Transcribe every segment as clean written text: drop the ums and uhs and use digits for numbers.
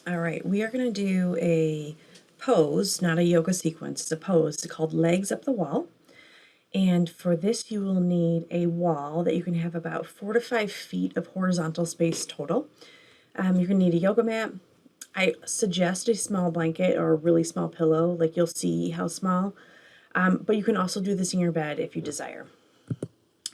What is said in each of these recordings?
All right, we are going to do a pose, not a yoga sequence. It's a pose. It's called Legs Up the Wall. And for this, you will need a wall that you can have about 4 to 5 feet of horizontal space total. You're going to need a yoga mat. I suggest a small blanket or a really small pillow, like you'll see how small. But you can also do this in your bed if you desire.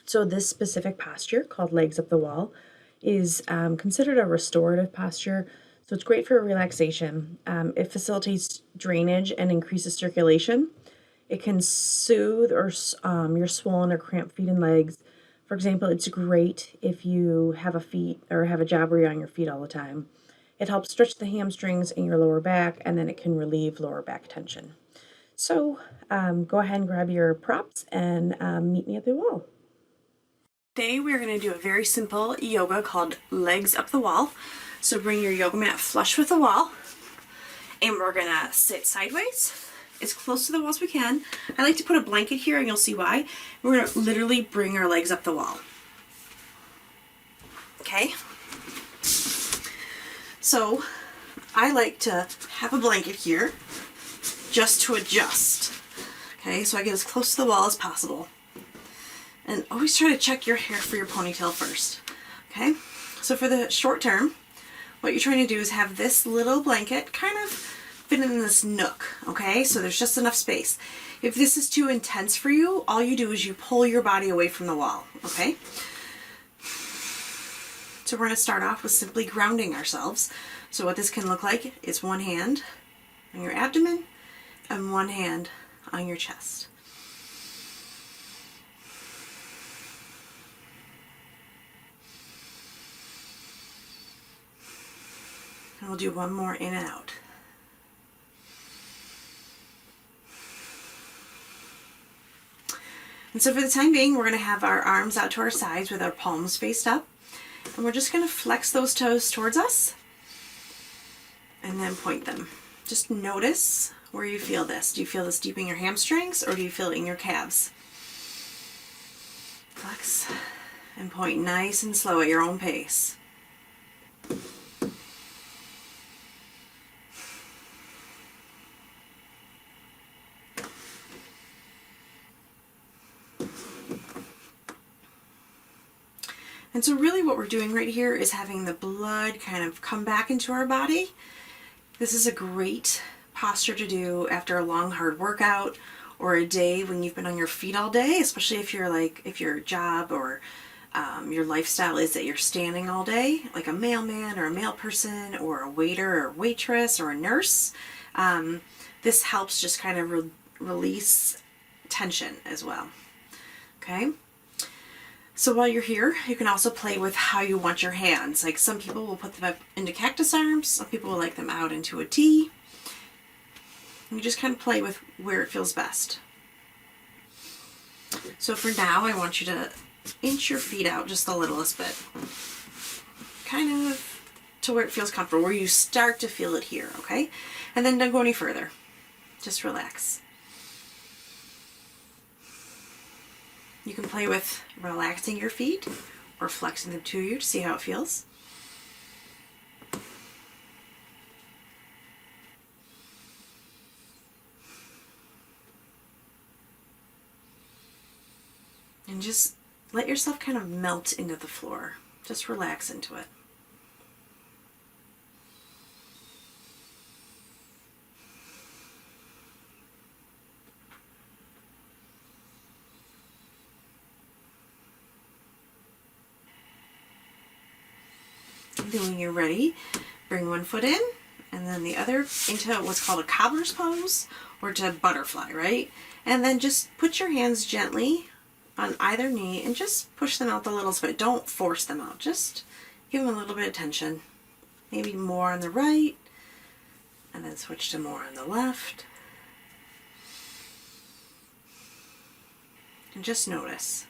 So this specific posture, called Legs Up the Wall, is considered a restorative posture. So it's great for relaxation. It facilitates drainage and increases circulation. It can soothe your swollen or cramped feet and legs. For example, it's great if you have a job where you're on your feet all the time. It helps stretch the hamstrings in your lower back, and then it can relieve lower back tension. So go ahead and grab your props and meet me at the wall. Today we're going to do a very simple yoga called Legs Up the Wall. So bring your yoga mat flush with the wall, and we're going to sit sideways as close to the wall as we can. I like to put a blanket here, and you'll see why. We're going to literally bring our legs up the wall. Okay? So I like to have a blanket here just to adjust. Okay, so I get as close to the wall as possible. And always try to check your hair for your ponytail first. Okay, so for the short term, what you're trying to do is have this little blanket kind of fit in this nook. Okay, so there's just enough space. If this is too intense for you, all you do is you pull your body away from the wall. Okay, so we're going to start off with simply grounding ourselves. So what this can look like is one hand on your abdomen and one hand on your chest. And we'll do one more in and out. And so for the time being, we're going to have our arms out to our sides with our palms faced up. And we're just going to flex those toes towards us and then point them. Just notice where you feel this. Do you feel this deep in your hamstrings, or do you feel it in your calves? Flex and point nice and slow at your own pace. And so really what we're doing right here is having the blood kind of come back into our body. This is a great posture to do after a long, hard workout, or a day when you've been on your feet all day, especially if your job or your lifestyle is that you're standing all day, like a mailman or a mail person or a waiter or waitress or a nurse. This helps just kind of release tension as well. Okay? So while you're here, you can also play with how you want your hands. Like some people will put them up into cactus arms, some people will like them out into a T. You just kind of play with where it feels best. So for now, I want you to inch your feet out just the littlest bit. Kind of to where it feels comfortable, where you start to feel it here, okay? And then don't go any further. Just relax. You can play with relaxing your feet or flexing them to you to see how it feels. And just let yourself kind of melt into the floor. Just relax into it. And then when you're ready, bring one foot in and then the other into what's called a cobbler's pose, or to butterfly, right? And then just put your hands gently on either knee and just push them out the littlest bit. Don't force them out. Just give them a little bit of tension. Maybe more on the right, and then switch to more on the left. And just notice.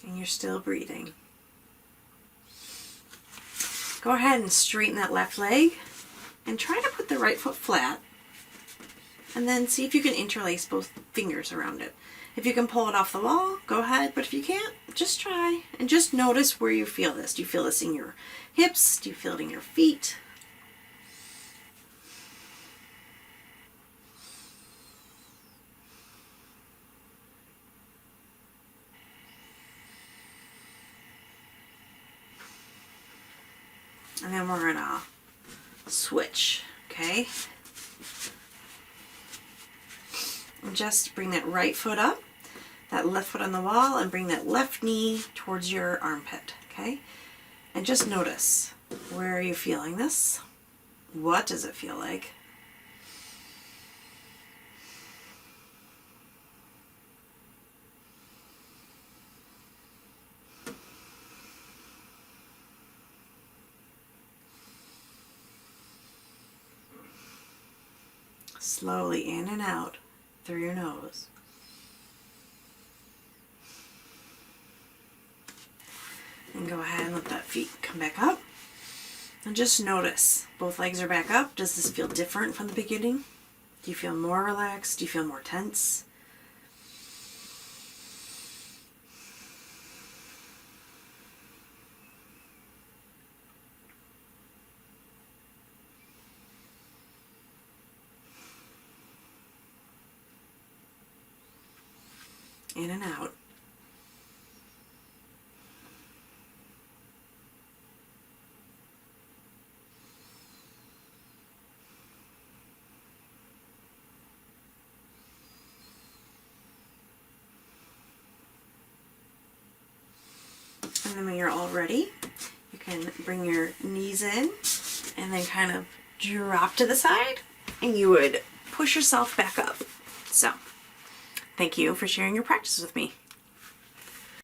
And you're still breathing. Go ahead and straighten that left leg and try to put the right foot flat, and then see if you can interlace both fingers around it. If you can pull it off the wall, go ahead, but if you can't, just try, and just notice where you feel this. Do you feel this in your hips? Do you feel it in your feet? And then we're gonna switch, okay? And just bring that right foot up, that left foot on the wall, and bring that left knee towards your armpit, okay? And just notice, where are you feeling this? What does it feel like? Slowly in and out through your nose. And go ahead and let that feet come back up. And just notice, both legs are back up. Does this feel different from the beginning? Do you feel more relaxed? Do you feel more tense? In and out. And then when you're all ready, you can bring your knees in and then kind of drop to the side, and you would push yourself back up. So, thank you for sharing your practice with me.